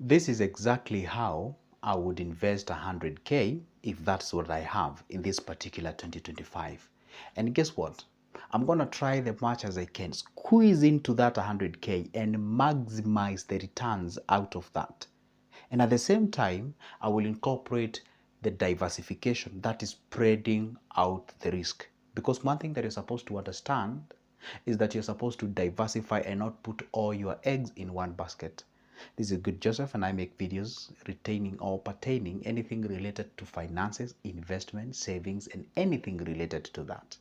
This is exactly how I would invest 100K if that's what I have in this particular 2025. And guess what? I'm going to try the much as I can, squeeze into that 100K and maximize the returns out of that. And at the same time, I will incorporate the diversification, that is spreading out the risk. Because one thing that you're supposed to understand is that you're supposed to diversify and not put all your eggs in one basket. This is Good Joseph, and I make videos retaining or pertaining anything related to finances, investment, savings, and anything related to that.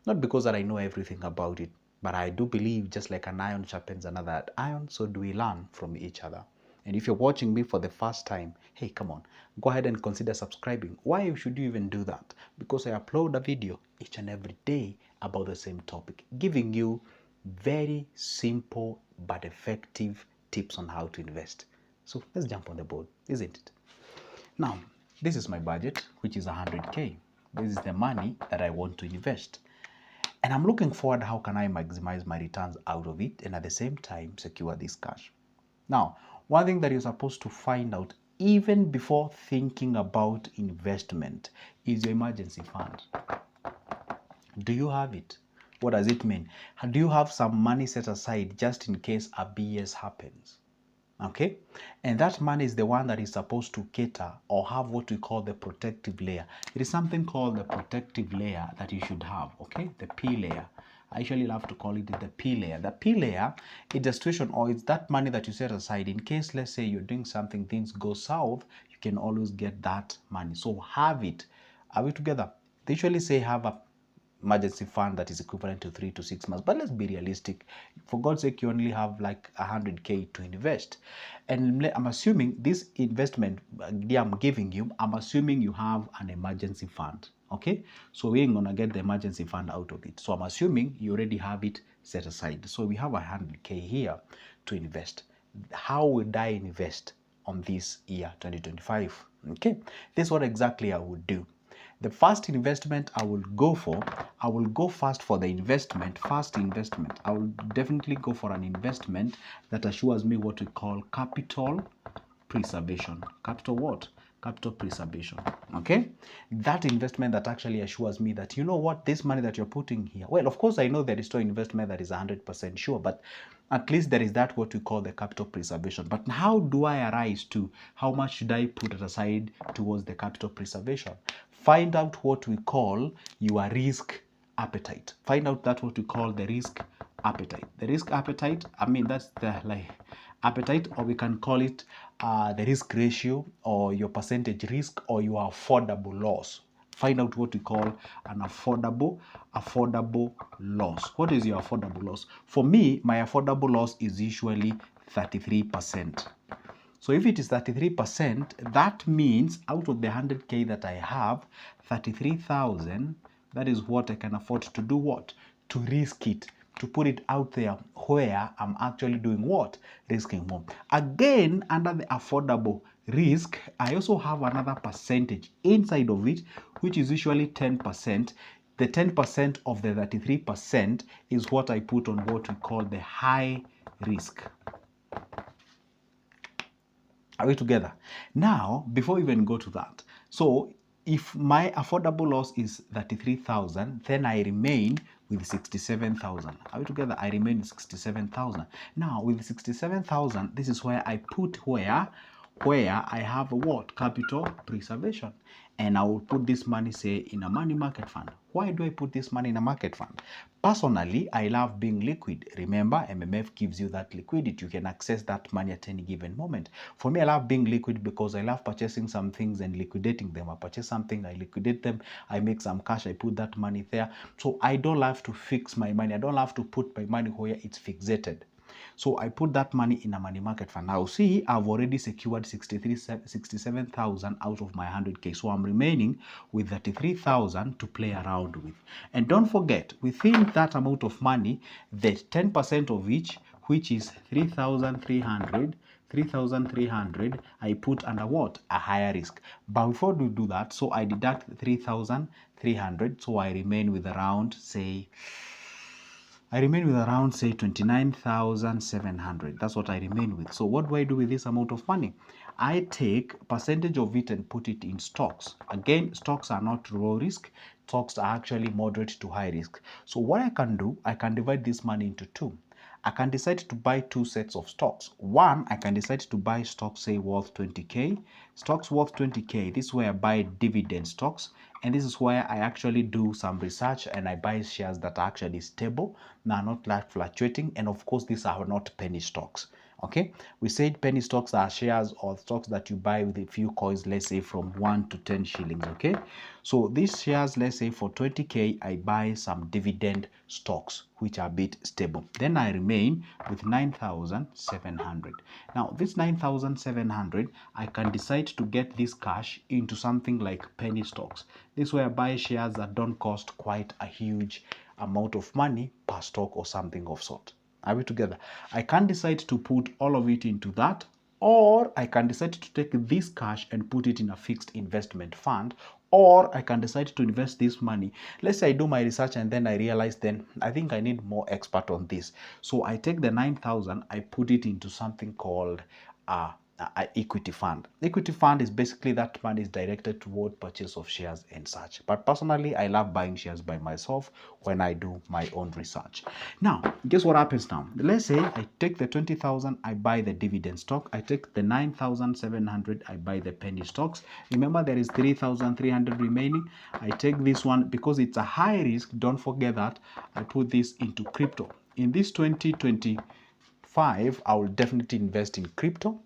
Not because that I know everything about it, but I do believe just like an iron sharpens another iron, so do we learn from each other. And if you're watching me for the first time, hey, come on, go ahead and consider subscribing. Why should you even do that? Because I upload a video each and every day about the same topic, giving you very simple but effective tips on how to invest. So let's jump on the board, isn't it? Now, this is my budget, which is 100K. This is the money that I want to invest. And I'm looking forward how can I maximize my returns out of it and at the same time secure this cash. Now, one thing that you're supposed to find out even before thinking about investment is your emergency fund. Do you have it? What does it mean? Do you have some money set aside just in case a BS happens? Okay, and that money is the one that is supposed to cater or have what we call the protective layer. There is something called the protective layer that you should have. Okay, the P layer. I usually love to call it the P layer. The P layer is the situation, or it's that money that you set aside in case, let's say you're doing something, things go south, you can always get that money. So have it. Are we together? They usually say have a emergency fund that is equivalent to 3 to 6 months, but let's be realistic. For God's sake, you only have like 100K to invest, and I'm assuming this investment I'm giving you, I'm assuming you have an emergency fund. Okay, so we ain't gonna get the emergency fund out of it, so I'm assuming you already have it set aside. So we have 100K here to invest. How would I invest on this year 2025? Okay, this is what exactly I would do. The first investment I will go for, I will go first for the investment, first investment. I will definitely go for an investment that assures me what we call capital preservation. Capital what? Capital preservation. Okay, that investment that actually assures me that, you know what, this money that you're putting here, well, of course I know there is no investment that is 100% sure, but at least there is that what we call the capital preservation. But how do I arise to how much should I put it aside towards the capital preservation? Find out what we call your risk appetite. Find out that what we call the risk appetite. The risk appetite, I mean, that's the like appetite, or we can call it the risk ratio, or your percentage risk, or your affordable loss. Find out what we call an affordable loss. What is your affordable loss? For me, my affordable loss is usually 33%. So if it is 33%, that means out of the 100K that I have, 33,000, that is what I can afford to do what? To risk it, to put it out there where I'm actually doing what? Risking more. Again, under the affordable risk, I also have another percentage inside of it, which is usually 10%. The 10% of the 33% is what I put on what we call the high risk. Are we together? Now, before we even go to that, so if my affordable loss is 33,000, then I remain with 67,000. Are we together? I remain with 67,000. Now, with 67,000, this is where I put where I have what? Capital preservation. And I will put this money, say, in a money market fund. Why do I put this money in a market fund? Personally, I love being liquid. Remember, MMF gives you that liquidity. You can access that money at any given moment. For me, I love being liquid because I love purchasing some things and liquidating them. I purchase something, I liquidate them, I make some cash, I put that money there. So I don't love to fix my money. I don't love to put my money where it's fixated. So I put that money in a money market fund. Now see, I've already secured 67,000 out of my 100K. So I'm remaining with 33,000 to play around with. And don't forget, within that amount of money, the 10% of which is 3,300, I put under what? A higher risk. But before we do that, so I deduct 3,300, so I remain with around, say, I remain with around, say, 29,700. That's what I remain with. So what do I do with this amount of money? I take percentage of it and put it in stocks. Again, stocks are not low risk. Stocks are actually moderate to high risk. So what I can do, I can divide this money into two. I can decide to buy two sets of stocks. One, I can decide to buy stocks, say, worth 20K. Stocks worth 20K. This is where I buy dividend stocks. And this is where I actually do some research and I buy shares that are actually stable, now not like fluctuating. And of course, these are not penny stocks. Okay, we said penny stocks are shares or stocks that you buy with a few coins, let's say from 1 to 10 shillings. Okay, so these shares, let's say for 20K, I buy some dividend stocks which are a bit stable. Then I remain with 9,700. Now this 9,700, I can decide to get this cash into something like penny stocks. This way I buy shares that don't cost quite a huge amount of money per stock or something of sort. Are we together? I can decide to put all of it into that, or I can decide to take this cash and put it in a fixed investment fund, or I can decide to invest this money. Let's say I do my research and then I realize then I think I need more expert on this. So I take the 9,000, I put it into something called equity fund. Equity fund is basically that money is directed toward purchase of shares and such. But personally, I love buying shares by myself when I do my own research. Now, guess what happens now? Let's say I take the 20,000, I buy the dividend stock. I take the 9,700, I buy the penny stocks. Remember, there is 3,300 remaining. I take this one because it's a high risk. Don't forget that I put this into crypto. In this 2025, I will definitely invest in crypto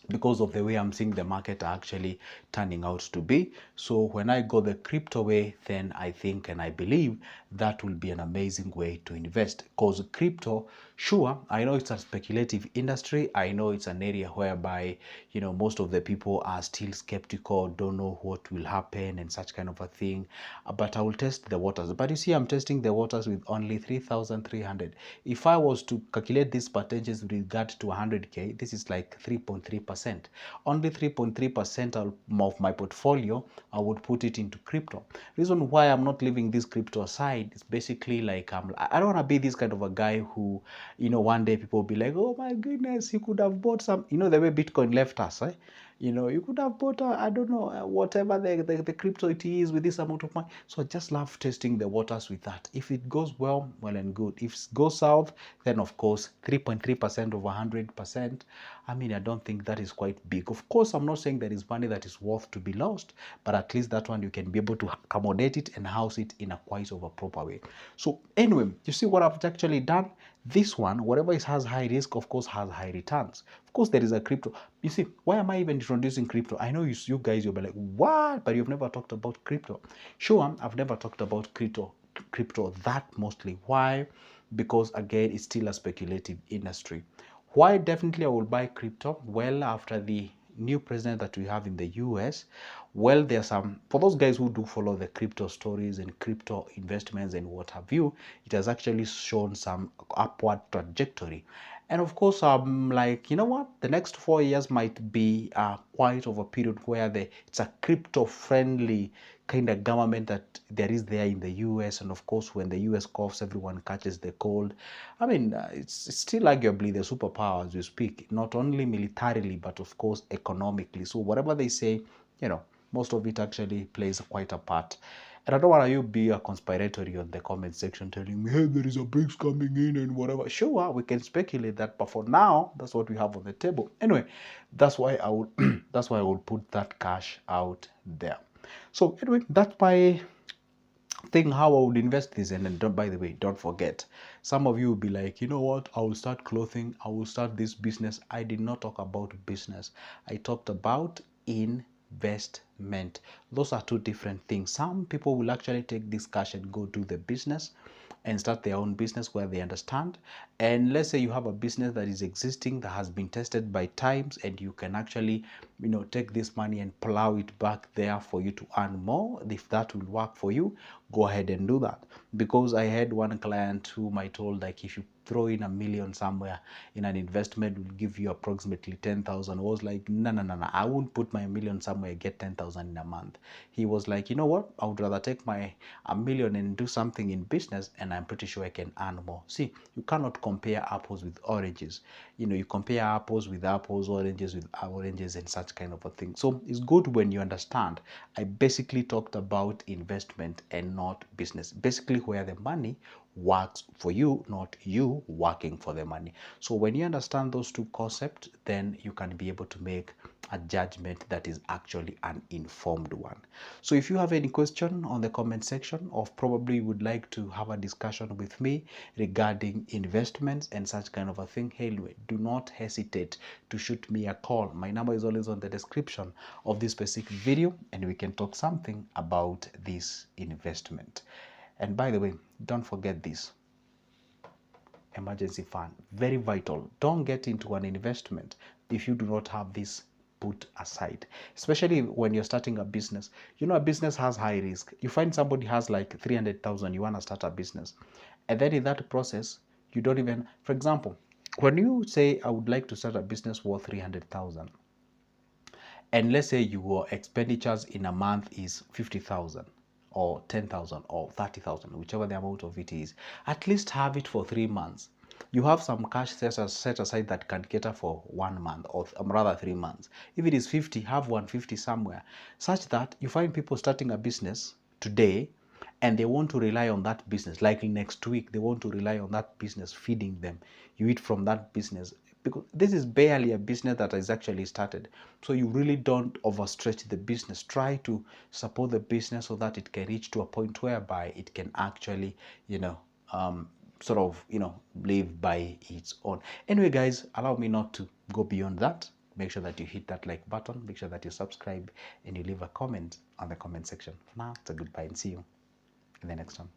because of the way I'm seeing the market actually turning out to be. So when I go the crypto way, then I think and I believe that will be an amazing way to invest, because crypto, sure, I know it's a speculative industry. I know it's an area whereby, you know, most of the people are still skeptical, don't know what will happen and such kind of a thing. But I will test the waters. But you see, I'm testing the waters with only 3,300. If I was to calculate these percentages with regard to 100K, this is like 3.3%. Only 3.3% of my portfolio, I would put it into crypto. Reason why I'm not leaving this crypto aside is basically like I don't want to be this kind of a guy who, you know, one day people will be like, oh my goodness, you could have bought some, you know, the way Bitcoin left us, eh? You know, you could have bought, I don't know, whatever the crypto it is with this amount of money. So I just love testing the waters with that. If it goes well, well and good. If it goes south, then of course, 3.3% of 100%. I mean, I don't think that is quite big. Of course, I'm not saying there is money that is worth to be lost, but at least that one you can be able to accommodate it and house it in a quite of a proper way. So anyway, you see what I've actually done? This one, whatever it has high risk, of course, has high returns. Of course, there is a crypto. You see, why am I even introducing crypto? I know you guys, you'll be like, what? But you've never talked about crypto. Sure, I've never talked about crypto that mostly. Why? Because again, it's still a speculative industry. Why definitely I will buy crypto? Well, after the new president that we have in the US, well, there's some, for those guys who do follow the crypto stories and crypto investments and what have you, it has actually shown some upward trajectory. And of course, I'm like, you know what? The next 4 years might be quite of a period where it's a crypto-friendly kind of government that there is there in the US. And of course, when the US coughs, everyone catches the cold. I mean, it's still arguably the superpower as we speak, not only militarily, but of course, economically. So whatever they say, you know, most of it actually plays quite a part. And I don't want you be a conspiratory on the comment section telling me, hey, there is a BRICS coming in and whatever. Sure, we can speculate that, but for now, that's what we have on the table. Anyway, that's why I would that's why I would put that cash out there. So anyway, that's my thing how I would invest this. And then by the way, don't forget, some of you will be like, you know what, I will start clothing, I will start this business. I did not talk about business. I talked about investment. Those are two different things. Some people will actually take this cash and go do the business and start their own business where they understand. And let's say you have a business that is existing, that has been tested by times, and you can actually take this money and plow it back there for you to earn more. If that will work for you, go ahead and do that. Because I had one client whom I told, like, if you throw in 1 million somewhere in an investment, will give you approximately 10,000. I was like, no, no, no, no, I won't put my 1 million somewhere, get 10,000 in a month. He was like, you know what, I would rather take my 1 million and do something in business, and I'm pretty sure I can earn more. See, you cannot compare apples with oranges. You compare apples with apples, oranges with oranges, and such kind of a thing. So it's good when you understand. I basically talked about investment and not business. Basically, where the money works for you, not you working for the money. So when you understand those two concepts, then you can be able to make a judgment that is actually an informed one. So if you have any question on the comment section, or probably would like to have a discussion with me regarding investments and such kind of a thing, hey, do not hesitate to shoot me a call. My number is always on the description of this specific video, and we can talk something about this investment. And by the way, don't forget this emergency fund, very vital. Don't get into an investment if you do not have this put aside, especially when you're starting a business. A business has high risk. You find somebody has like 300,000, you want to start a business, and then in that process you don't even, for example, when you say I would like to start a business worth 300,000, and let's say your expenditures in a month is 50,000 or 10,000 or 30,000, whichever the amount of it is, at least have it for 3 months. You have some cash set aside that can cater for 1 month, or rather 3 months. If it is 50, have 150 somewhere, such that you find people starting a business today, and they want to rely on that business. Like next week, they want to rely on that business feeding them. You eat from that business, because this is barely a business that is actually started. So you really don't overstretch the business. Try to support the business so that it can reach to a point whereby it can actually, sort of, live by its own. Anyway, guys, allow me not to go beyond that. Make sure that you hit that like button. Make sure that you subscribe and you leave a comment on the comment section. For now, it's a goodbye and see you in the next one.